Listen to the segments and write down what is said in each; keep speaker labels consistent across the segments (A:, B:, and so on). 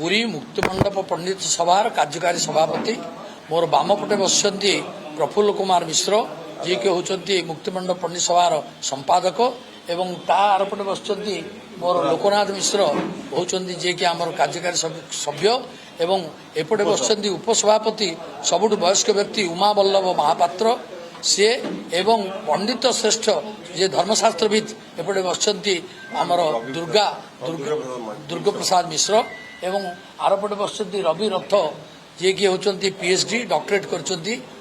A: पुरी मुक्तिमंडप पंडित सभार कार्यकारी सभापति मोर बामपटे बसुँच प्रफुल्ल कुमार मिश्र जी के होती मुक्तिमंडप पंडित सभार संपादक एवं तारपटे बसुँच मोर लोकनाथ मिश्र होती जी कि आम कार्यकारी सभ्य एवं एपटे बसुँच उपसभापति सबुठ वयस्क व्यक्ति उमा बल्लभ महापात्र सी एवं पंडित श्रेष्ठ जे धर्मशास्त्रविद एपटे बसुँच आमर दुर्गा प्रसाद मिश्र एवं आरपटे बसुँच रवि रथ जी कि होती पीएचडी डॉक्टरेट कर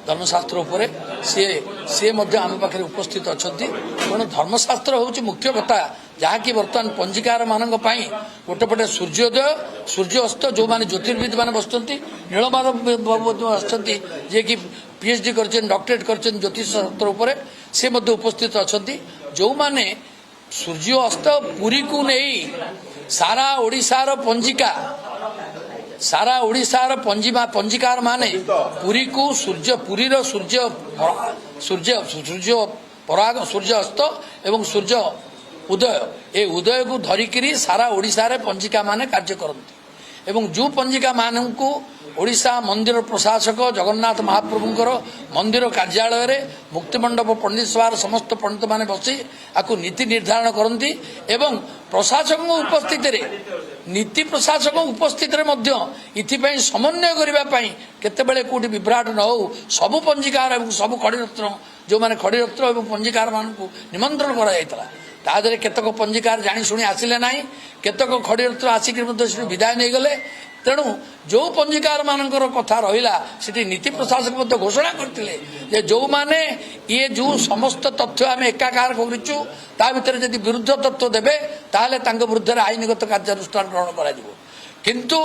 A: धर्मशास्त्र उपर सी आम पाखे उपस्थित अच्छा तेणु धर्मशास्त्र हूँ मुख्य कथा जहाँकि बर्तमान पंजीकार मान गोटेपटे सूर्योदय सूर्यास्त जो मैंने ज्योतिर्विद मैंने बसुँच नीलमाधव आसुँच जी कि पीएचडी कर डॉक्टरेट कर ज्योतिष शास्त्र उपर सी उपस्थित अच्छा जो मैंने सूर्य अस्त पुरी को नहीं सारा ओडिशार पंजिका सारा ओडिशार पंजीकार माने पुरी को सूर्य पुरीर सूर्य सूर्य सूर्य पराग सूर्य अस्त एवं सूर्य उदय ए उदय को धरिकी सारा ओडिशार पंजिका माने कार्य करती एवं जो पंजिका मान को ओडिशा मंदिर प्रशासक जगन्नाथ महाप्रभुंकर मंदिर कार्यालय रे मुक्तिमंडप पंडित सभार समस्त पंडित माने बसी आकु नीति निर्धारण करती एवं प्रशासक उपस्थित रे नीति प्रशासक उपस्थित रे मध्य इथिपई समन्वय करने केतेबेले कोठी विभ्राट न हो सबु पंजीकार एवं सबु खड़ीरत्न जो माने खड़ीरत्न एवं पंजीकार मान को निमंत्रण करा जायतला तादरे केतक पंजीकार जानी शुणी आसिले नाही केतक खड़ीरत्न आसिक विदाय नहीं गले तेणु जो पंजीकार मानकर कथा रहिला सेठी नीति प्रशासक घोषणा करते जो माने ये जो समस्त तथ्य आम एकाकार करूँ ता भीतर जदि विरुद्ध तथ्य देवे ताहले तांग विरुद्ध आईनगत कार्यानुष्ठान ग्रहण करा जिवो किंतु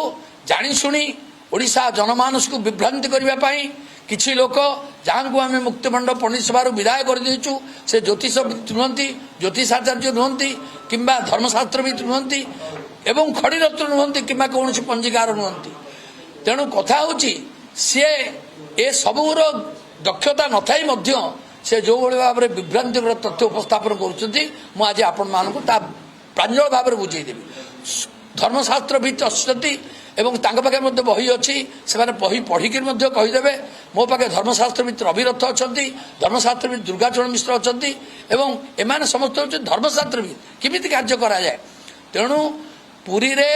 A: जानी शुणी ओडिशा जनमानस को विभ्रांति करने पाई किछि लोक जहाँ को आम मुक्तिमंडप पंडित सभा विदाय कर देचु से ज्योतिष नुहति ज्योतिषाचार्य नुहति किंबा धर्मशास्त्रविद नुहति एवं खड़ीरत्न नुहति किंबा कौन पंजीकार नुहति तेणु कथा होची सी ए सबूर दक्षता नथाई मध्य से जो भाव में विभ्रांतिकर तथ्य उपस्थापन करुँच आज आपण मानक प्रांजल भाव में बुझेदेवी धर्मशास्त्रविद अच्छी एवं तांग पाखे बही अच्छी से बही पढ़िकी कहीदेवे मो पाखे धर्मशास्त्रविद रविरथ अच्छा धर्मशास्त्रविद दुर्गाचरण मिश्र अच्छा एवं एमाने समस्त हूँ धर्मशास्त्रविद किमिति कार्य करा जाए तेणु पुरी रे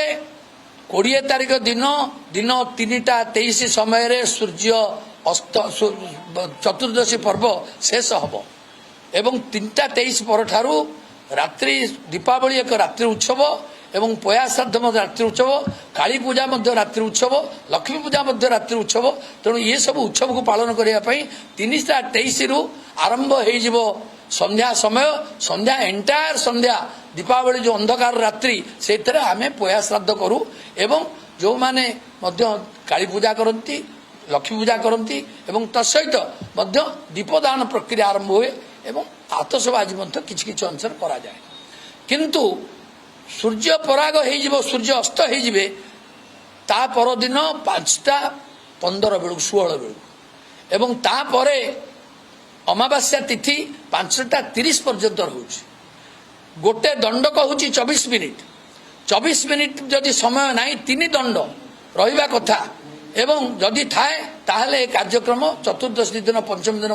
A: 20 तारिख दिन दिन 3:23 समय सूर्य अस्त चतुर्दशी पर्व शेष हम एवं 3:23 पर ठारू रात्रि दीपावली एक रात्रि उत्सव एवं पया श्राद्ध रात्रि उत्सव काली पूजा रात्रि उत्सव लक्ष्मी पूजा रात्रि उत्सव तेणु ये सब उत्सव को पालन करने 3:23 रु आरंभ हो संध्या समय संध्या एंटायर संध्या दीपावली जो अंधकार रात्रि से आम पया श्राद्ध करूँ एवं जो माने काली पूजा करती लक्ष्मी पूजा करती एवं तत्सहित दीपदान प्रक्रिया आरंभ हुए एवं आतशबाजी किसी अंशर करा जाए किंतु सूर्य पराग हो सूर्य अस्त हो परदिन 5:15 बेलू 16 बेलू एवं तापर अमावास्या तिथि 5:30 पर्यंत हो गोटे दंडक हूँ 24 मिनिट 24 मिनिट जदि समय ना 3 दंड रहा कथा एवं जदि थाए ताहले कार्यक्रम चतुर्दशी दिन पंचमी दिन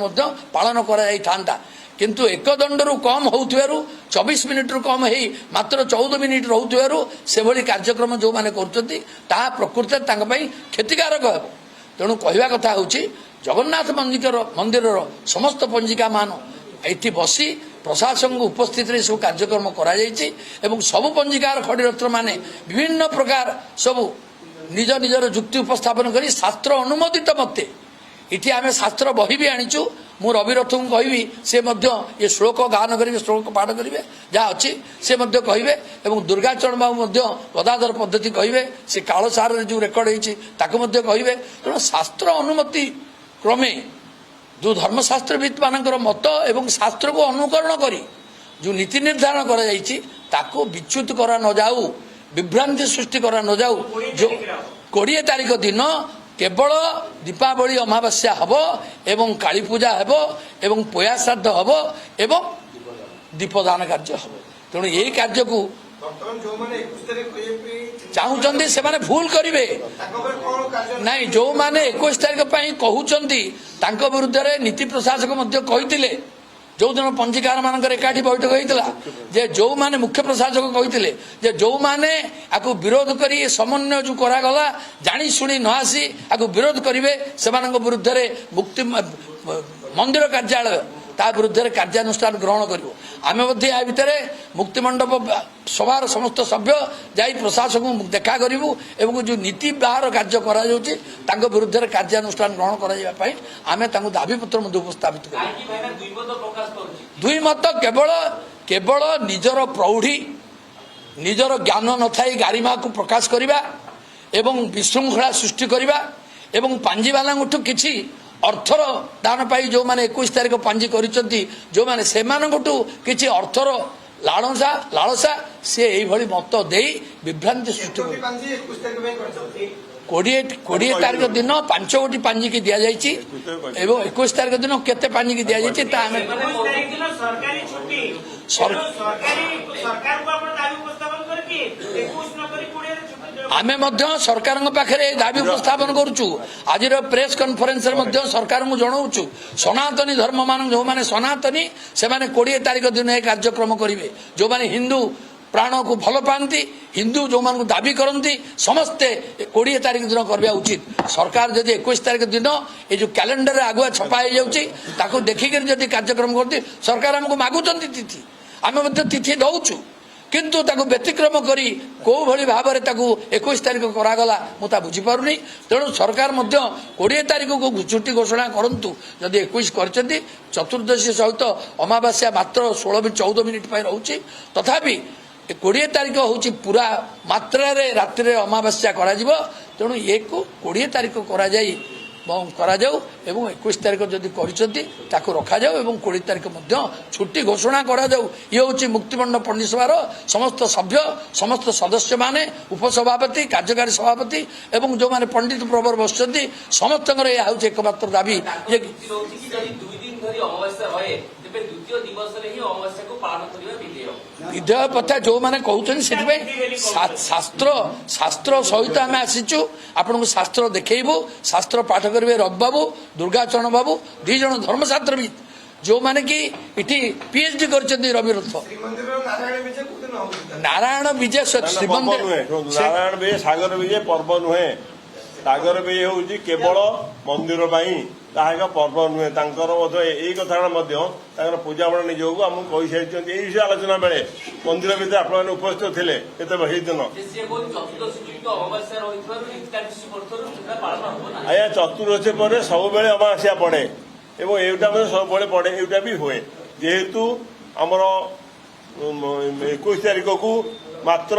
A: पालन करा किंतु एक दंडरू कम हो 24 मिनिट रु कम हो मात्र 14 मिनिट रोथु से भली कार्यक्रम जो मैंने कर प्रकृति क्षतिकारक हे तेणु कहवा कथा हूँ जगन्नाथ मंदिर समस्त पंजिका मान ये बसी प्रशासन को उपस्थित सब कार्यक्रम करा सबु पंजिकार खड़ीरत्न माने विभिन्न प्रकार सबु निज निजर जुक्ति उपस्थापन कर शास्त्र अनुमोदित मते इटी आम शास्त्र बही भी आनीचु मु रविरथ को कहबी से ये श्लोक गान करेंगे श्लोक पाठ करेंगे जहाँ अच्छी से कहे एवं दुर्गाचरण बाबू गदाधर पद्धति कहे से कालसार जो रेकर्ड होती कहे तेणु शास्त्र अनुमति क्रमे जो धर्मशास्त्रविद मानकर मत एवं शास्त्र को अनुकरण करी जो नीति निर्धारण करा विच्युत करा न जाऊ विभ्रांति सृष्टि करा न जाऊ जो 20 तारिख दिन केवल दीपावली अमावास्या हम एवं काली पूजा हम एवं पया श्राद्ध हम एवं दीपदान कार्य हम तेणु यही कार्य को ଚାହୁଁଛନ୍ତି ସେମାନେ ଭୁଲ କରିବେ ନାଇଁ। ଯୋଉମାନେ 21 ତାରିଖ ପାଇଁ କହୁଛନ୍ତି ତାଙ୍କ ବିରୁଦ୍ଧରେ ନୀତି ପ୍ରଶାସକ ମଧ୍ୟ କହିଥିଲେ, ଯୋଉଦିନ ପଞ୍ଜିକାର ମାନଙ୍କର ଏକାଠି ବୈଠକ ହେଇଥିଲା, ଯେ ଯୋଉମାନେ ମୁଖ୍ୟ ପ୍ରଶାସକ କହିଥିଲେ ଯେ ଯୋଉମାନେ ଆକୁ ବିରୋଧ କରି ସମନ୍ୱୟ ଯୋଉ କରାଗଲା ଜାଣି ଶୁଣି ନ ଆସି ଆକୁ ବିରୋଧ କରିବେ ସେମାନଙ୍କ ବିରୁଦ୍ଧରେ ମୁକ୍ତି ମନ୍ଦିର କାର୍ଯ୍ୟାଳୟ ତା ବିରୁଦ୍ଧରେ କାର୍ଯ୍ୟାନୁଷ୍ଠାନ ଗ୍ରହଣ କରିବ। ଆମେ ମଧ୍ୟ ଏହା ଭିତରେ ମୁକ୍ତିମଣ୍ଡପ ସଭାର ସମସ୍ତ ସଭ୍ୟ ଯାଇ ପ୍ରଶାସକଙ୍କୁ ଦେଖା କରିବୁ ଏବଂ ଯେଉଁ ନୀତି ବାହାର କାର୍ଯ୍ୟ କରାଯାଉଛି ତାଙ୍କ ବିରୁଦ୍ଧରେ କାର୍ଯ୍ୟାନୁଷ୍ଠାନ ଗ୍ରହଣ କରାଯିବା ପାଇଁ ଆମେ ତାଙ୍କୁ ଦାବିପତ୍ର ମଧ୍ୟ ଉପସ୍ଥାପିତ କରିବୁ। ଦୁଇ ମତ କେବଳ ନିଜର ପ୍ରୌଢ଼ୀ ନିଜର ଜ୍ଞାନ ନଥାଇ ଗାରିମାକୁ ପ୍ରକାଶ କରିବା ଏବଂ ବିଶୃଙ୍ଖଳା ସୃଷ୍ଟି କରିବା ଏବଂ ପାଞ୍ଜିବାଲାଙ୍କଠୁ କିଛି ଅର୍ଥର ଦାନ ପାଇ ଯେଉଁମାନେ 21 ତାରିଖ ପାଞ୍ଜି କରିଛନ୍ତି ଯେଉଁମାନେ ସେମାନଙ୍କଠୁ କିଛି ଅର୍ଥର ଲାଳସା ସେ ଏଇଭଳି ମତ ଦେଇ ବିଭ୍ରାନ୍ତି ସୃଷ୍ଟି କରିବେ। 20 ତାରିଖ ଦିନ 5 ଗୋଟି ପାଞ୍ଜିକି ଦିଆଯାଇଛି ଏବଂ 21 ତାରିଖ ଦିନ କେତେ ପାଞ୍ଜିକି ଦିଆଯାଇଛି ତା ଆମେ ଆମେ ମଧ୍ୟ ସରକାରଙ୍କ ପାଖରେ ଦାବି ଉପସ୍ଥାପନ କରୁଛୁ। ଆଜିର ପ୍ରେସ କନଫରେନ୍ସରେ ମଧ୍ୟ ସରକାରଙ୍କୁ ଜଣାଉଛୁ ସନାତନୀ ଧର୍ମ ମାନ ଯେଉଁମାନେ ସନାତନୀ ସେମାନେ 20 ତାରିଖ ଦିନ ଏ କାର୍ଯ୍ୟକ୍ରମ କରିବେ। ଯେଉଁମାନେ ହିନ୍ଦୁ ପ୍ରାଣକୁ ଭଲ ପାଆନ୍ତି ହିନ୍ଦୁ ଯେଉଁମାନଙ୍କୁ ଦାବି କରନ୍ତି ସମସ୍ତେ 20 ତାରିଖ ଦିନ କରିବା ଉଚିତ। ସରକାର ଯଦି 21 ତାରିଖ ଦିନ ଏ ଯେଉଁ କ୍ୟାଲେଣ୍ଡରରେ ଆଗୁଆ ଛପା ହେଇଯାଉଛି ତାକୁ ଦେଖିକରି ଯଦି କାର୍ଯ୍ୟକ୍ରମ କରନ୍ତି ସରକାର ଆମକୁ ମାଗୁଛନ୍ତି ତିଥି ଆମେ ମଧ୍ୟ ତିଥି ଦେଉଛୁ କିନ୍ତୁ ତାକୁ ବ୍ୟତିକ୍ରମ କରି କୋଉଭଳି ଭାବରେ ତାକୁ 21 ତାରିଖ କରାଗଲା ମୁଁ ତା ବୁଝିପାରୁନି। ତେଣୁ ସରକାର ମଧ୍ୟ 20 ତାରିଖକୁ ଛୁଟି ଘୋଷଣା କରନ୍ତୁ। ଯଦି 21 କରିଛନ୍ତି ଚତୁର୍ଦ୍ଦଶୀ ସହିତ ଅମାବାସ୍ୟା ମାତ୍ର 16-14 ମିନିଟ୍ ପାଇଁ ରହୁଛି ତଥାପି 20 ତାରିଖ ହେଉଛି ପୁରା ମାତ୍ରାରେ ରାତିରେ ଅମାବାସ୍ୟା କରାଯିବ। ତେଣୁ ଏକୁ 20 ତାରିଖ କରାଯାଉ ଏବଂ 21 ତାରିଖ ଯଦି କରିଛନ୍ତି ତାକୁ ରଖାଯାଉ ଏବଂ 20 ତାରିଖ ମଧ୍ୟ ଛୁଟି ଘୋଷଣା କରାଯାଉ। ଇଏ ହେଉଛି ମୁକ୍ତିମଣ୍ଡପ ପଣ୍ଡିତ ସଭାର ସମସ୍ତ ସଭ୍ୟ ସମସ୍ତ ସଦସ୍ୟମାନେ ଉପସଭାପତି କାର୍ଯ୍ୟକାରୀ ସଭାପତି ଏବଂ ଯେଉଁମାନେ ପଣ୍ଡିତ ପ୍ରବର ବସିଛନ୍ତି ସମସ୍ତଙ୍କର ଏହା ହେଉଛି ଏକମାତ୍ର ଦାବି ଯେ ବିଧେୟ କଥା ଯେଉଁମାନେ କହୁଛନ୍ତି ସେଥିପାଇଁ ଶାସ୍ତ୍ର ସହିତ ଆମେ ଆସିଛୁ। ଆପଣଙ୍କୁ ଶାସ୍ତ୍ର ଦେଖେଇବୁ। ଶାସ୍ତ୍ର ପାଠ କରିବେ ରବି ବାବୁ ଦୁର୍ଗାଚରଣ ବାବୁ 2 ଜଣ ଧର୍ମଶାସ୍ତ୍ରବିତ୍ ଯେଉଁମାନେ କି ଏଠି PhD କରିଛନ୍ତି ରବି ରଥ ନାରାୟଣ ବିଜେ ଶ୍ରୀମନ୍ଦିର
B: ନାରାୟଣ ବିଜେ ସାଗର ବିଜେ ପର୍ବ ନୁହେଁ। ସାଗର ବିଜେ ହେଉଛି କେବଳ ମନ୍ଦିର ପାଇଁ ତାହା ଏକ ପର୍ବ ନୁହେଁ। ତାଙ୍କର ମଧ୍ୟ ଏଇ କଥାଟା ମଧ୍ୟ ତାଙ୍କର ପୂଜାମଣ୍ଡ ନିଜକୁ ଆମକୁ କହିସାରିଛନ୍ତି। ଏଇ ବିଷୟ ଆଲୋଚନା ବେଳେ ମନ୍ଦିର ଭିତରେ ଆପଣମାନେ ଉପସ୍ଥିତ ଥିଲେ କେତେବେଳେ ସେଇଦିନ ଆଜ୍ଞା ଚତୁର୍ଦଶୀ ପରେ ସବୁବେଳେ ଅମାବାସ୍ୟା ପଡେ ଏବଂ ଏଇଟା ମଧ୍ୟ ସବୁବେଳେ ପଡେ ଏଇଟା ବି ହୁଏ। ଯେହେତୁ ଆମର 21 ତାରିଖକୁ ମାତ୍ର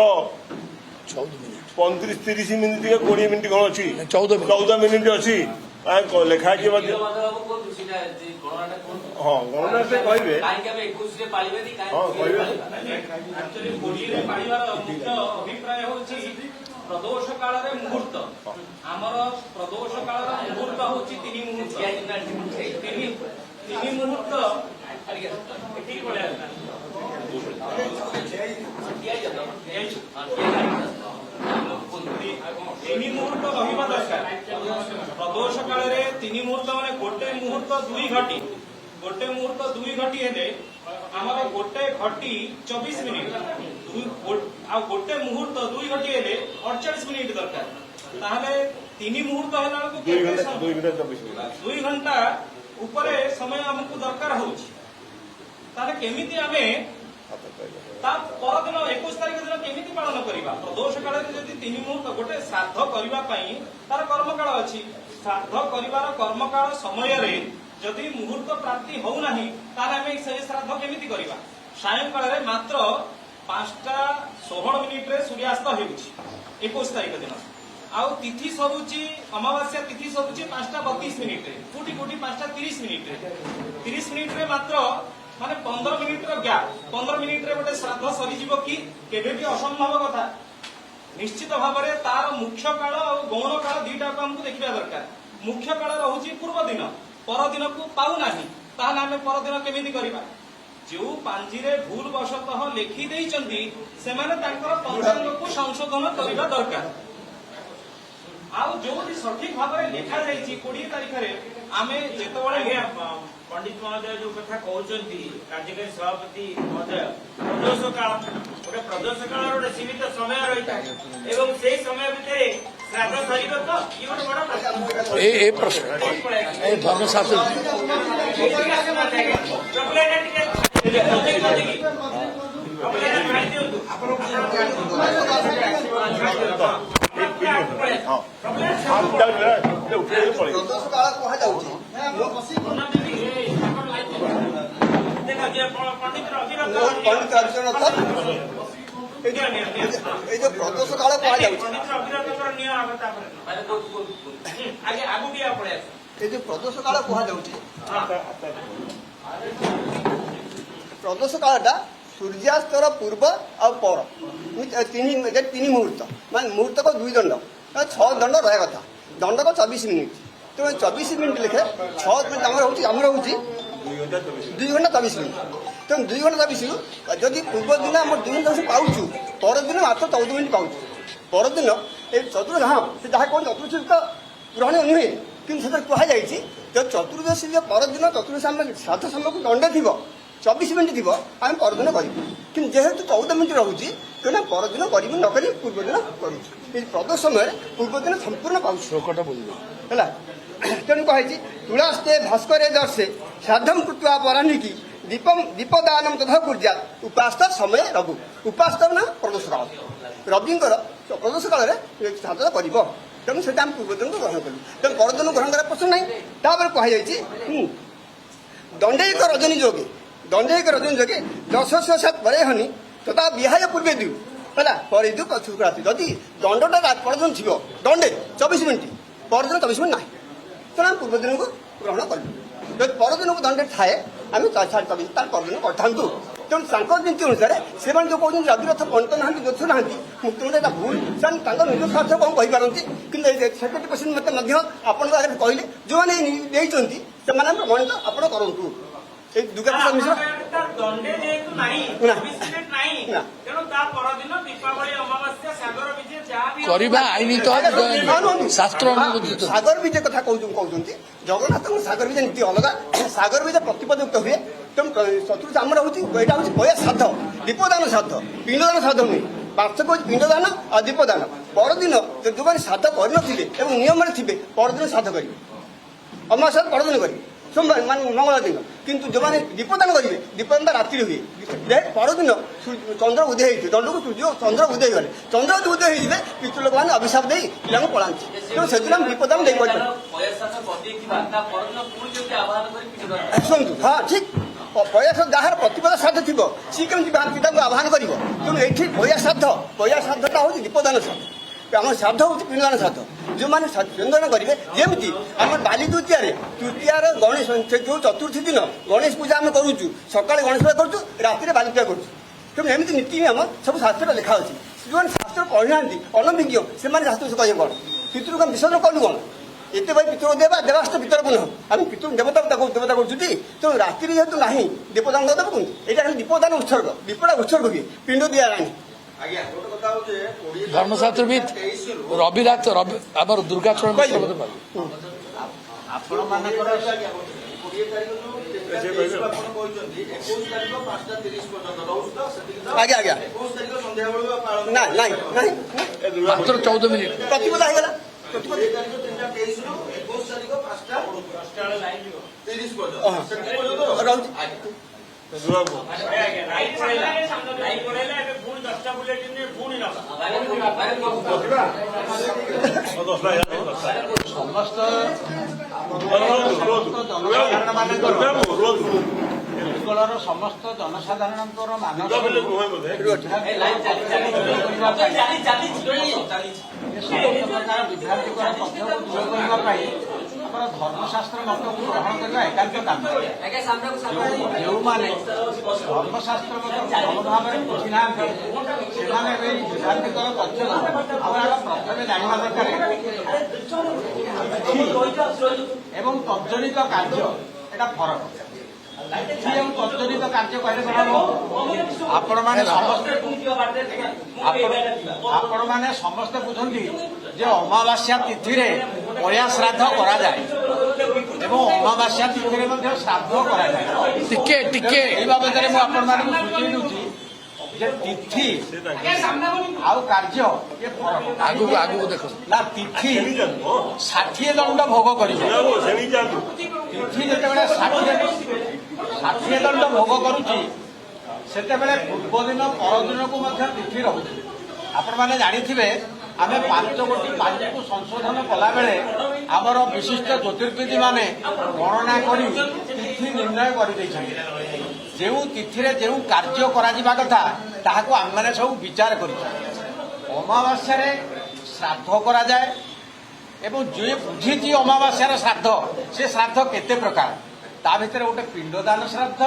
B: 35-30 ମିନିଟ୍ 20 ମିନିଟ୍ କ'ଣ ଅଛି 14 ମିନିଟ୍ ଅଛି ଲେଖା ହେଇଛି ମଧ୍ୟ। ହଁ ଗଣନା ସେ କହିବେ ହଁ କହିବେ।
C: ପ୍ରଦୋଷ କାଳରେ ମୁହୂର୍ତ୍ତ ଆମର ପ୍ରଦୋଷ କାଳର ମୁହୂର୍ତ୍ତ ହେଉଛି 3 ମୁହୂର୍ତ୍ତ 3 ମୁହୂର୍ତ୍ତ ତିନି ମୁହୂର୍ତ୍ତ ରହିବା ଦରକାର। ପ୍ରଦୋଷ କାଳରେ 3 ମୁହୂର୍ତ୍ତ ମାନେ ଗୋଟେ ମୁହୂର୍ତ୍ତ 2 ଘଟି ଗୋଟେ ମୁହୂର୍ତ୍ତ 2 ଘଟି ହେଲେ ଆମର ଗୋଟେ ଘଟି 24 ମିନିଟ୍ ଆଉ ଗୋଟେ ମୁହୂର୍ତ୍ତ 2 ଘଟି ହେଲେ 48 ମିନିଟ୍ ଦରକାର। ତାହେଲେ 3 ମୁହୂର୍ତ୍ତ ହେଲା ବେଳକୁ 2 ଘଣ୍ଟା ଉପରେ ସମୟ ଆମକୁ ଦରକାର ହଉଛି। ତାହେଲେ କେମିତି ଆମେ ତା ପରଦିନ 21 ତାରିଖ ଦିନ କେମିତି ପାଳନ କରିବା? ପ୍ରଦୋଷ କାଳରେ ଯଦି 3 ମୁହୂର୍ତ୍ତ ଗୋଟେ ଶ୍ରାଦ୍ଧ କରିବା ପାଇଁ ତାର କର୍ମକାଳ ଅଛି। ଶ୍ରାଦ୍ଧ କରିବାର କର୍ମକାଳ ସମୟରେ ଯଦି ମୁହୂର୍ତ୍ତ ପ୍ରାପ୍ତି ହଉନାହିଁ ତାହେଲେ ଆମେ ସେ ଶ୍ରାଦ୍ଧ କେମିତି କରିବା? ସାୟଂକାଳରେ ମାତ୍ର 5:16 ମିନିଟ୍ରେ ସୂର୍ଯ୍ୟାସ୍ତ ହେଉଛି 21 ତାରିଖ ଦିନ। ଆଉ ତିଥି ସରୁଛି ଅମାବାସ୍ୟା ତିଥି ସରୁଛି 5:32 ମିନିଟ୍ରେ କୋଟି 5:30 ମିନିଟ୍ରେ 30 ମିନିଟ୍ରେ ମାତ୍ର ମାନେ 15 ମିନିଟ୍ର ଗ୍ୟାପ୍ 15 ମିନିଟ୍ରେ ଗୋଟେ ଶ୍ରାଦ୍ଧ ସରିଯିବ କି? କେବେ ବି ଅସମ୍ଭବ କଥା। ନିଶ୍ଚିତ ଭାବରେ ତାର ମୁଖ୍ୟ କାଳ ଆଉ ଗୌଣ କାଳ ଦିଟାକୁ ଆମକୁ ଦେଖିବା ଦରକାର। ମୁଖ୍ୟ କାଳ ରହୁଛି ପୂର୍ବ ଦିନ ପରଦିନକୁ ପାଉନାହିଁ ତାହେଲେ ଆମେ ପରଦିନ କେମିତି କରିବା? जो पांजीरे भूल बशतः लिखि देइचंती सेमाने तांकर पंचांगକୁ संशोधन କରିବା दरकार ଆଉ ଯୋଉଠି ସଠିକ ଭାବରେ ଲେଖା ଯାଇଛି 20 ତାରିଖରେ ଆମେ ଯେତେବେଳେ
D: पंडित महोदय जो कथा कहते कार्यकारी सभापति महोदय प्रदोष काल गोटे प्रदोष काल गोटे सीमित समय रही है एवं से समय भितर श्राद्ध सर तो ये गोटे बड़
A: प्रश्न धर्मशास्त्र
E: ପ୍ରଦୋଷ କାଳ କୁହାଯାଉଛି।
D: पंडित
E: ପଣ୍ଡିତ ଅର୍ଜୁନ ଏଇ ଯୋଉ ପ୍ରଦୋଷ କାଳ କୁହାଯାଉଛି, ଏଇ ଯୋଉ ପ୍ରଦୋଷ କାଳ କୁହାଯାଉଛି, ପ୍ରଦୋଷ କାଳଟା ସୂର୍ଯ୍ୟାସ୍ତର ପୂର୍ବ ଆଉ ପର ତିନି ମୁହୂର୍ତ୍ତ, ମାନେ ମୁହୂର୍ତ୍ତକ 2 ଦଣ୍ଡ 6 ଦଣ୍ଡ ରହିବା କଥା। ଦଣ୍ଡକ 24 ମିନିଟ୍, ତେଣୁ 24 ମିନିଟ୍ ଲେଖେ 6 ଆମର ହଉଛି 2 ଘଣ୍ଟା 24 ମିନିଟ୍। ତେଣୁ 2 ଘଣ୍ଟା 24 ଯଦି ପୂର୍ବ ଦିନ ଆମର 2 ଘଣ୍ଟା ପାଉଛୁ, ପରଦିନ ମାତ୍ର 14 ମିନିଟ୍ ପାଉଛୁ। ପରଦିନ ଏ ହଁ ସେ ଯାହା କହୁଛି ଚତୁର୍ଦଶୀ ତ ଗ୍ରହଣୀୟ ନୁହେଁ, କିନ୍ତୁ ସେଥିରେ କୁହାଯାଇଛି ଯେ ଚତୁର୍ଦଶୀ ପରଦିନ ଚତୁର୍ଦଶୀ ଆମେ ଶ୍ରାଦ୍ଧ ସମୟକୁ ଦଣ୍ଡେ ଥିବ 24 ମିନିଟ୍ ଥିବ, ଆମେ ପରଦିନ କରିବୁ। କିନ୍ତୁ ଯେହେତୁ 14 ମିନିଟ୍ ରହୁଛି, ତେଣୁ ପରଦିନ କରିବୁ ନ କରି ପୂର୍ବ ଦିନ କରୁଛୁ। ଏଇ ପ୍ରଦୋଷ ସମୟରେ ପୂର୍ବ ଦିନ ସମ୍ପୂର୍ଣ୍ଣ ପାଉଛୁ ହେଲା। ତେଣୁ କୁହାଯାଇଛି ତୁଳାସ୍ତେ ଭାସ୍କରେ ଦର୍ଶେ ଶ୍ରାଦ୍ଧം କୃତ୍वा ପରାହ୍ନିକି ଦୀପଦାନମ ତଥା କୁର୍ଯାତ୍ ଉପାସ୍ତ ସମୟ ରଘୁ। ଉପାସ୍ତ ନା ପ୍ରଦୋଷ କାଳ, ରବିଙ୍କର ପ୍ରଦୋଷ କାଳରେ ଶ୍ରାଦ୍ଧ କରିବ। ତେଣୁ ସେଇଟା ଆମେ ପୂର୍ବ ଦିନକୁ ଗ୍ରହଣ କରିବୁ। ତେଣୁ ପରଦିନ ଗ୍ରହଣ କରିବା ପ୍ରଶ୍ନ ନାହିଁ। ତାପରେ କୁହାଯାଇଛି ଦଣ୍ଡେଇକ ରଜନୀ ଯୋଗେ, ଦଣ୍ଡେଇକ ରଜନୀ ଯୋଗେ ଦଶସ୍ୱ ପରେ ହନି ତଥା ବିହାୟ ପୂର୍ବେ ଦିଉ ହେଲା ପରେ ଦିଉ ପଛକୁ ରାତି। ଯଦି ଦଣ୍ଡଟା ପରଦିନ ଥିବ ଦଣ୍ଡେ 24 ମିନିଟ୍, ପରଦିନ 24 ମିନିଟ୍ ନାହିଁ, ତେଣୁ ଆମେ ପୂର୍ବ ଦିନକୁ ଗ୍ରହଣ କରିବୁ। ଯଦି ପରଦିନକୁ ଦଣ୍ଡେ ଥାଏ ଆମେ 24 ତାର ପରଦିନ କରିଥାନ୍ତୁ। ତେଣୁ ତାଙ୍କ ନୀତି ଅନୁସାରେ ସେମାନେ ଯେଉଁ କହୁଛନ୍ତି ରବିରଥ ପଣ୍ଡିତ ନାହାନ୍ତି, ଜ୍ୟୋତିଷ ନାହାନ୍ତି, ମୁକ୍ତିମଣ୍ଡ ଏଇଟା ଭୁଲ। ସେମାନେ ତାଙ୍କ ନିଜ ସ୍ୱାର୍ଥ କ'ଣ କହିପାରନ୍ତି, କିନ୍ତୁ 70% ମତେ ମଧ୍ୟ ଆପଣଙ୍କ ଆଗରେ କହିଲେ ଯେଉଁମାନେ ଦେଇଛନ୍ତି ସେମାନେ ପ୍ରମାଣିତ ଆପଣ କରନ୍ତୁ। এই দুর্গাপূজা মিশ্র
D: দণ্ডে যেহেতু নাই 24 মিনিট নাই, তেଣୁ ତା ପରଦିନ ଦୀପାବଳି ଅମାବାସ୍ୟା ସାଗର ବିଜେ ଯାହା ବି
A: କରିବା ଆଇନିତ ଶାସ୍ତ୍ର ଅନୁମୋଦିତ।
E: ସାଗର ବିଜେ କଥା କହୁଛନ୍ତି, ଜଗନ୍ନାଥଙ୍କ ସାଗର ବିଜେ ନୀତି ଅଲଗା। ସାଗର ବିଜେ ପ୍ରତିପଦଯୁକ୍ତ ହୁଏ। ତେଣୁ ଚତୁର୍ଥ ଆମର ହଉଛି ଏଇଟା ହଉଛି ବୟା ଶ୍ରାଦ୍ଧ, ଦୀପଦାନ ଶ୍ରାଦ୍ଧ, ପିଣ୍ଡଦାନ ଶ୍ରାଦ୍ଧ ନୁହେଁ। ପାର୍ଥକ୍ୟ ହଉଛି ପିଣ୍ଡଦାନ ଆଉ ଦୀପଦାନ। ପରଦିନ ଯେଉଁମାନେ ଶ୍ରାଦ୍ଧ କରିନଥିବେ ଏବଂ ନିୟମରେ ଥିବେ ପରଦିନ ଶ୍ରାଦ୍ଧ କରିବେ, ଅମାବାସ୍ୟା ପରଦିନ କରିବେ, সোমবার মানে মঙ্গলবার দিন। কিন্তু যে দীপদান করবে দীপদানটা রাত্রি হুয়ে, পরদিন চন্দ্র উদয় হয়েছে, দণ্ডକୁ সূর্য চন্দ্র উদয় গলে চন্দ্র যদি উদয় হয়ে পিতৃ ଲୋକମାନେ ଅଭିଶାପ ଦେଇ ପିଲାଙ୍କୁ ପଳାନ୍ତି। ତେଣୁ ସେଦିନ ଆମେ ଦୀପଦାନ ଦେଇପାରିବୁ। ଶୁଣନ୍ତୁ, ହଁ ଠିକ୍, ବୟା ଯାହାର ପ୍ରତିପଦ ଶ୍ରାଦ୍ଧ ଥିବ ସିଏ କେମିତି ପିତାଙ୍କୁ ଆହ୍ୱାନ କରିବ। ତେଣୁ ଏଇଠି ବୟା ଶ୍ରାଦ୍ଧଟା ହେଉଛି ଦୀପଦାନ ଶ୍ରାଦ୍ଧ, আমার শ্রাদ্ধ হচ্ছে পিণ্ডদান শ্রাদ্ধ। যে পিণ্ডদান করবে যেমনি আমার বালি তৃতীয়ার গণেশ যে চতুর্থী দিন গণেশ পূজা আমি করুছু, সকালে গণেশ পূজা করছু, রাতে বালি পূজা করছু। তেমন এমনি নীতি নিয়ম সব শাস্ত্রে লেখা আছে। যে শাস্ত্র পড়ি না অনভিজ্ঞ সে শাস্ত্র কহে কোণ পিতৃ কম বিসর্জন কলু কোণ এতে ভাই পিতৃ দেবা দেবাস্ত পিতর পুনঃ আমি পিতৃ দেবতা দেবতা করছুটি। তেমন রাত্রি যেহেতু না দীপদান দেবো কিন্তু এটা দীপদান উৎসর্গ, দীপটা উৎসর্গ কি পিণ্ড দিয়া না।
A: ଧର୍ମଶାସ୍ତ୍ରବିଦ ରବିରାତ ଆମର ଦୁର୍ଗାଚରଣ ମିଶ୍ର ବୋଧେ ପାଇବେ।
E: ଆପଣ ମାନଙ୍କର 20 ତାରିଖରୁ 23 ଆପଣ କହିଛନ୍ତି 21 ତାରିଖ 5:30 ପର୍ଯ୍ୟନ୍ତ ରହୁଛି ତ ସେତିକି। ଆଜ୍ଞା 21 ତାରିଖ ସନ୍ଧ୍ୟା ବେଳକୁ ନା ନାଇଁ
A: ମାତ୍ର 14 ମିନିଟ୍
E: ପ୍ରତିପଦ ହେଇଗଲା। 20 ତାରିଖ 3:23 ରୁ 21 ତାରିଖ 5:30 ଲାଇନ୍ ଯିବ 30 ପର୍ଯ୍ୟନ୍ତ ସେତିକି ପର୍ଯ୍ୟନ୍ତ ରହୁଛି।
F: ସମସ୍ତ ଜନସାଧାରଣଙ୍କର ମାନବ ବିଭ୍ରାନ୍ତିକର ତଥ୍ୟକୁ ଦୂର କରିବା ପାଇଁ ଆମର ଧର୍ମଶାସ୍ତ୍ର ମତକୁ ଗ୍ରହଣ କରିବା ଏକାନ୍ତ କାମ। ଯେଉଁମାନେ ଧର୍ମଶାସ୍ତ୍ର ମତକୁ ଭଲ ଭାବରେ ବୁଝି ନାହାନ୍ତି ସେମାନେ ଏବେ ବିଭ୍ରାନ୍ତିକର ତଥ୍ୟକୁ ଆମର ପ୍ରଥମେ ଜାଣିବା ଦରକାର। ଏବଂ ତଜ୍ଜନିତ କାର୍ଯ୍ୟ এটা ଫରକ। ତିଥି ଏବଂ ତଜ୍ଜନିତ କାର୍ଯ୍ୟ କହିଲେ କ'ଣ ହବ? ଆପଣମାନେ ସମସ୍ତେ ଆପଣମାନେ ସମସ୍ତେ ବୁଝନ୍ତି ଯେ ଅମାବାସ୍ୟା ତିଥିରେ ପୟା ଶ୍ରାଦ୍ଧ କରାଯାଏ ଏବଂ ଅମାବାସ୍ୟା ତିଥିରେ ମଧ୍ୟ ଶ୍ରାଦ୍ଧ କରାଯାଏ।
A: ଟିକେ
F: ଏଇ ବାବଦରେ ମୁଁ ଆପଣମାନଙ୍କୁ ସୂଚେଇ ଦେଉଛି ଯେ ତିଥି ଆଉ କାର୍ଯ୍ୟ ଇଏ ଫରକ।
A: ଆଗକୁ ଦେଖ
F: ନା ତିଥି 60 ଦଣ୍ଡ ଭୋଗ କରିବ।
B: ସେଣିକି ଯାଆନ୍ତୁ।
F: ତିଥି ଯେତେବେଳେ 60 ଦଣ୍ଡ ଭୋଗ କରୁଛି ସେତେବେଳେ ପୂର୍ବଦିନ ପରଦିନକୁ ମଧ୍ୟ ତିଥି ରହୁଛି। ଆପଣମାନେ ଜାଣିଥିବେ ଆମେ 5 ଗୋଟି ପାଞ୍ଜିକୁ ସଂଶୋଧନ କଲାବେଳେ ଆମର ବିଶିଷ୍ଟ ଜ୍ୟୋତିର୍ବିଦ ମାନେ ଗଣନା କରି ତିଥି ନିର୍ଣ୍ଣୟ କରିଦେଇଛନ୍ତି। ଯେଉଁ ତିଥିରେ ଯେଉଁ କାର୍ଯ୍ୟ କରାଯିବା କଥା ତାହାକୁ ଆମେମାନେ ସବୁ ବିଚାର କରିଛୁ। ଅମାବାସ୍ୟାରେ ଶ୍ରାଦ୍ଧ କରାଯାଏ ଏବଂ ଯିଏ ବୁଝିଛି ଅମାବାସ୍ୟାର ଶ୍ରାଦ୍ଧ ସେ ଶ୍ରାଦ୍ଧ କେତେ ପ୍ରକାର, ତା ଭିତରେ ଗୋଟେ ପିଣ୍ଡଦାନ ଶ୍ରାଦ୍ଧ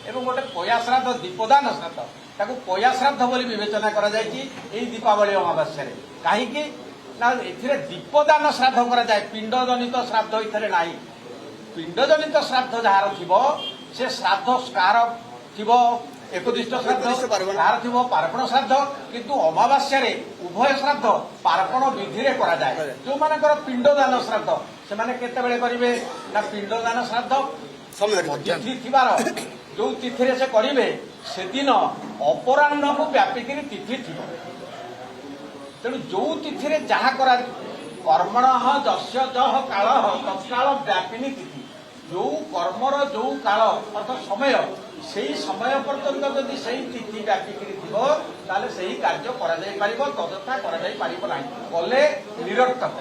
F: ଏବଂ ଗୋଟେ ପୟା ଶ୍ରାଦ୍ଧ ଦୀପଦାନ ଶ୍ରାଦ୍ଧ। ତାକୁ ପୟା ଶ୍ରାଦ୍ଧ ବୋଲି ବିବେଚନା କରାଯାଇଛି ଏଇ ଦୀପାବଳି ଅମାବାସ୍ୟାରେ। କାହିଁକି ନା ଏଥିରେ ଦୀପଦାନ ଶ୍ରାଦ୍ଧ କରାଯାଏ, ପିଣ୍ଡ ଜନିତ ଶ୍ରାଦ୍ଧ ଏଥିରେ ନାହିଁ। ପିଣ୍ଡ ଜନିତ ଶ୍ରାଦ୍ଧ ଯାହାର ଥିବ ସେ ଶ୍ରାଦ୍ଧ କାହାର ଥିବ ଏକଦିଷ୍ଟ ଶ୍ରାଦ୍ଧ, କାହାର ଥିବ ପାର୍ବଣ ଶ୍ରାଦ୍ଧ। କିନ୍ତୁ ଅମାବାସ୍ୟାରେ ଉଭୟ ଶ୍ରାଦ୍ଧ ପାର୍ବଣ ବିଧିରେ କରାଯାଏ। ଯୋଉମାନଙ୍କର ପିଣ୍ଡଦାନ ଶ୍ରାଦ୍ଧ ସେମାନେ କେତେବେଳେ କରିବେ ନା ପିଣ୍ଡଦାନ ଶ୍ରାଦ୍ଧ ତିଥି ଥିବାର ଯୋଉ ତିଥିରେ ସେ କରିବେ ସେଦିନ ଅପରାହ୍ନକୁ ବ୍ୟାପିକିରି ତିଥି ଥିବ। ତେଣୁ ଯୋଉ ତିଥିରେ ଯାହା କରା କର୍ମଣ ଯସ୍ୟ ଯଃ କାଳ ତତ୍କାଳ ବ୍ୟାପିନୀ ତିଥି। ଯୋଉ କର୍ମର ଯୋଉ କାଳ ଅର୍ଥାତ ସମୟ ସେଇ ସମୟ ପର୍ଯ୍ୟନ୍ତ ଯଦି ସେଇ ତିଥି ବ୍ୟାପିକିରି ଥିବ ତାହେଲେ ସେହି କାର୍ଯ୍ୟ କରାଯାଇ ପାରିବ, ତଦଥା କରାଯାଇ ପାରିବ ନାହିଁ, କଲେ ନିରର୍ଥକ।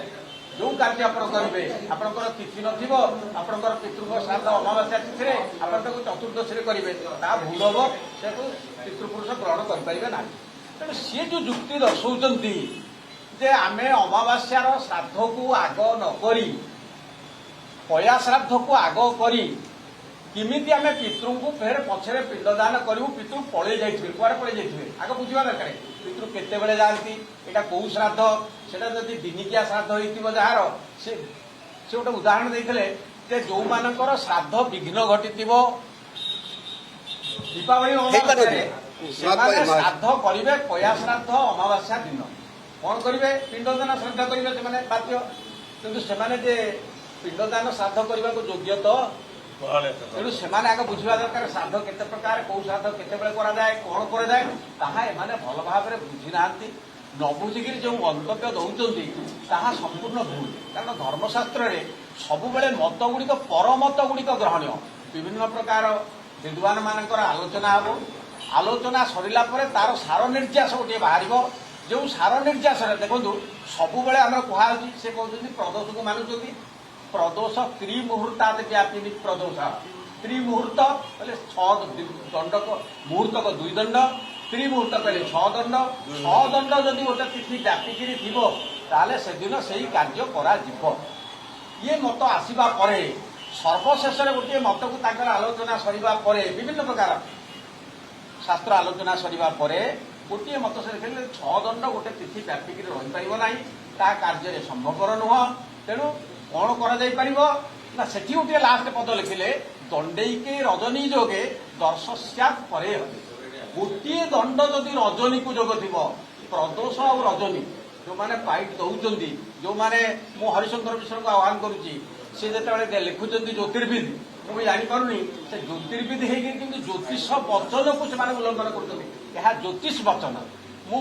F: ଯୋଉ କାର୍ଯ୍ୟ ଆପଣ କରିବେ ଆପଣଙ୍କର ତିଥି ନଥିବ, ଆପଣଙ୍କର ପିତୃଙ୍କ ଶ୍ରାଦ୍ଧ ଅମାବାସ୍ୟା ତିଥିରେ ଆପଣ ତାକୁ ଚତୁର୍ଦ୍ଦଶୀରେ କରିବେ, ତାହା ଭୁଲ ହବ, ସେକୁ ପିତୃପୁରୁଷ ଗ୍ରହଣ କରିପାରିବେ ନାହିଁ। ତେଣୁ ସିଏ ଯୋଉ ଯୁକ୍ତି ଦର୍ଶଉଛନ୍ତି ଯେ ଆମେ ଅମାବାସ୍ୟାର ଶ୍ରାଦ୍ଧକୁ ଆଗ ନ କରି ପୟା ଶ୍ରାଦ୍ଧକୁ ଆଗ କରି କେମିତି ଆମେ ପିତୃଙ୍କୁ ଫେର ପଛରେ ପିଣ୍ଡଦାନ କରିବୁ, ପିତୃ ପଳେଇ ଯାଇଥିବେ, କୁଆଡେ ପଳେଇ ଯାଇଥିବେ ଆଗ ବୁଝିବା ଦରକାର। ପିତୃ କେତେବେଳେ ଯାଆନ୍ତି, ଏଇଟା କୋଉ ଶ୍ରାଦ୍ଧ, ସେଟା ଯଦି ଦିନିକିଆ ଶ୍ରାଦ୍ଧ ହେଇଥିବ ଯାହାର ସେ ଗୋଟେ ଉଦାହରଣ ଦେଇଥିଲେ ଯେ ଯୋଉମାନଙ୍କର ଶ୍ରାଦ୍ଧ ବିଘ୍ନ ଘଟିଥିବ ଦୀପାବଳି ଅମାବାସ୍ୟାରେ ସେମାନେ ଶ୍ରାଦ୍ଧ କରିବେ ପୟା ଶ୍ରାଦ୍ଧ ଅମାବାସ୍ୟା ଦିନ। କଣ କରିବେ? ପିଣ୍ଡଦାନ ଶ୍ରାଦ୍ଧ କରିବେ ସେମାନେ ବାଧ୍ୟ। କିନ୍ତୁ ସେମାନେ ଯେ ପିଣ୍ଡଦାନ ଶ୍ରାଦ୍ଧ କରିବାକୁ ଯୋଗ୍ୟ ତ, ତେଣୁ ସେମାନେ ଆଗ ବୁଝିବା ଦରକାର ଶ୍ରାଦ୍ଧ କେତେ ପ୍ରକାର, କୋଉ ଶ୍ରାଦ୍ଧ କେତେବେଳେ କରାଯାଏ, କଣ କରାଯାଏ, ତାହା ଏମାନେ ଭଲ ଭାବରେ ବୁଝି ନାହାନ୍ତି। ନ ବୁଝିକିରି ଯେଉଁ ମନ୍ତବ୍ୟ ଦଉଛନ୍ତି ତାହା ସମ୍ପୂର୍ଣ୍ଣ ଭୁଲ। କାରଣ ଧର୍ମଶାସ୍ତ୍ରରେ ସବୁବେଳେ ମତ ଗୁଡ଼ିକ ପରମତ ଗୁଡ଼ିକ ଗ୍ରହଣୀୟ। ବିଭିନ୍ନ ପ୍ରକାର ବିଦ୍ୱାନ ମାନଙ୍କର ଆଲୋଚନା ହେବ, ଆଲୋଚନା ସରିଲା ପରେ ତାର ସାର ନିର୍ଯାସ ଗୋଟିଏ ବାହାରିବ। ଯେଉଁ ସାର ନିର୍ଯାସରେ ଦେଖନ୍ତୁ ସବୁବେଳେ ଆମର କୁହାଯାଉଛି, ସେ କହୁଛନ୍ତି ପ୍ରଦୋଷକୁ ମାନୁଛନ୍ତି, ପ୍ରଦୋଷ ତ୍ରିମୁହୂର୍ତ୍ତାଦ ବ୍ୟାପିନୀ ପ୍ରଦୋଷ। ତ୍ରିମୁହୂର୍ତ୍ତ କହିଲେ 6 ଦଣ୍ଡକ, ମୁହୂର୍ତ୍ତକ 2 ଦଣ୍ଡ, ତ୍ରିମୁହୂର୍ତ୍ତ କହିଲେ 6 ଦଣ୍ଡ। 6 ଦଣ୍ଡ ଯଦି ଗୋଟେ ତିଥି ବ୍ୟାପିକିରି ଥିବ ତାହେଲେ ସେଦିନ ସେଇ କାର୍ଯ୍ୟ କରାଯିବ। ଇଏ ମତ ଆସିବା ପରେ ସର୍ବଶେଷରେ ଗୋଟିଏ ମତକୁ ତାଙ୍କର ଆଲୋଚନା ସରିବା ପରେ ବିଭିନ୍ନ ପ୍ରକାର ଶାସ୍ତ୍ର ଆଲୋଚନା ସରିବା ପରେ ଗୋଟିଏ ମତ ସେ ଦେଖିଲେ 6 ଦଣ୍ଡ ଗୋଟେ ତିଥି ବ୍ୟାପିକିରି ରହିପାରିବ ନାହିଁ, ତାହା କାର୍ଯ୍ୟରେ ସମ୍ଭବପର ନୁହଁ। ତେଣୁ କଣ କରାଯାଇ ପାରିବ ନା ସେଠି ଗୋଟିଏ ଲାଷ୍ଟ ପଦ ଲେଖିଲେ ଦଣ୍ଡେଇକେ ରଜନୀ ଯୋଗେ ଦର୍ଶ ସ୍ୟାତ୍ ପରେ। ଗୋଟିଏ ଦଣ୍ଡ ଯଦି ରଜନୀକୁ ଯୋଗ ଥିବ, ପ୍ରଦୋଷ ଆଉ ରଜନୀ ଯୋଉମାନେ ପାଇଟ୍ ଦଉଛନ୍ତି, ଯୋଉମାନେ ମୁଁ ହରିଶଙ୍କର ମିଶ୍ରଙ୍କୁ ଆହ୍ୱାନ କରୁଛି, ସେ ଯେତେବେଳେ ଲେଖୁଛନ୍ତି ଜ୍ୟୋତିର୍ବିଦ, ମୁଁ ବି ଜାଣିପାରୁନି ସେ ଜ୍ୟୋତିର୍ବିଦ ହେଇକି କିନ୍ତୁ ଜ୍ୟୋତିଷ ବଚନକୁ ସେମାନେ ଉଲ୍ଲଂଘନ କରୁଛନ୍ତି। ଏହା ଜ୍ୟୋତିଷ ବଚନ, ମୁଁ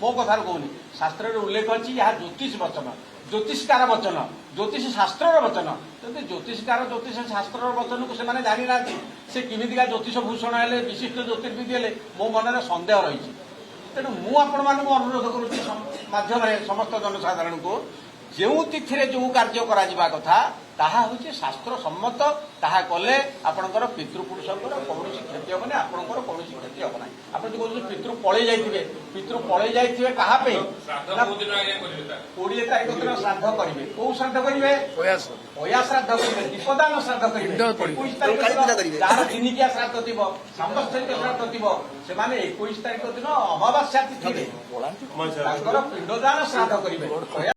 F: ମୋ କଥାରୁ କହୁନି, ଶାସ୍ତ୍ରରେ ଉଲ୍ଲେଖ ଅଛି ଏହା ଜ୍ୟୋତିଷ ବଚନ, ଜ୍ୟୋତିଷକାର ବଚନ, ଜ୍ୟୋତିଷ ଶାସ୍ତ୍ରର ବଚନ। ଯଦି ଜ୍ୟୋତିଷକାର ଜ୍ୟୋତିଷ ଶାସ୍ତ୍ରର ବଚନକୁ ସେମାନେ ଜାଣିନାହାନ୍ତି, ସେ କେମିତିକା ଜ୍ୟୋତିଷ ଭୂଷଣ ହେଲେ, ବିଶିଷ୍ଟ ଜ୍ୟୋତିର୍ବିଦ ହେଲେ, ମୋ ମନରେ ସନ୍ଦେହ ରହିଛି। ତେଣୁ ମୁଁ ଆପଣମାନଙ୍କୁ ଅନୁରୋଧ କରୁଛି ମାଧ୍ୟମରେ ସମସ୍ତ ଜନସାଧାରଣଙ୍କୁ, ଯେଉଁ ତିଥିରେ ଯେଉଁ କାର୍ଯ୍ୟ କରାଯିବା କଥା ତାହା ହେଉଛି ଶାସ୍ତ୍ର ସମ୍ମତ। ତାହା କଲେ ଆପଣଙ୍କର ପିତୃପୁରୁଷଙ୍କର କୌଣସି କ୍ଷତି ହେବ ନାହିଁ, ଆପଣଙ୍କର କୌଣସି କ୍ଷତି ହେବ ନାହିଁ। ଆପଣ ଯୋଉ କହୁଛନ୍ତି ପିତୃ ପଳେଇ ଯାଇଥିବେ କାହା ପାଇଁ? 20 ତାରିଖ ଦିନ ଶ୍ରାଦ୍ଧ କରିବେ। କୋଉ ଶ୍ରାଦ୍ଧ କରିବେ? ପୟା ଶ୍ରାଦ୍ଧ କରିବେ, ଦୀପଦାନ ଶ୍ରାଦ୍ଧ କରିବେ। 21 ତାରିଖ ଦିନ ଯାହାର ଦିନିକିଆ ଶ୍ରାଦ୍ଧ ଥିବ, ସାମ୍ବତ୍ସରିକ ଶ୍ରାଦ୍ଧ ଥିବ, ସେମାନେ 21 ତାରିଖ ଦିନ ଅମାବାସ୍ୟା ତିଥିରେ ତାଙ୍କର ପିଣ୍ଡଦାନ ଶ୍ରାଦ୍ଧ କରିବେ।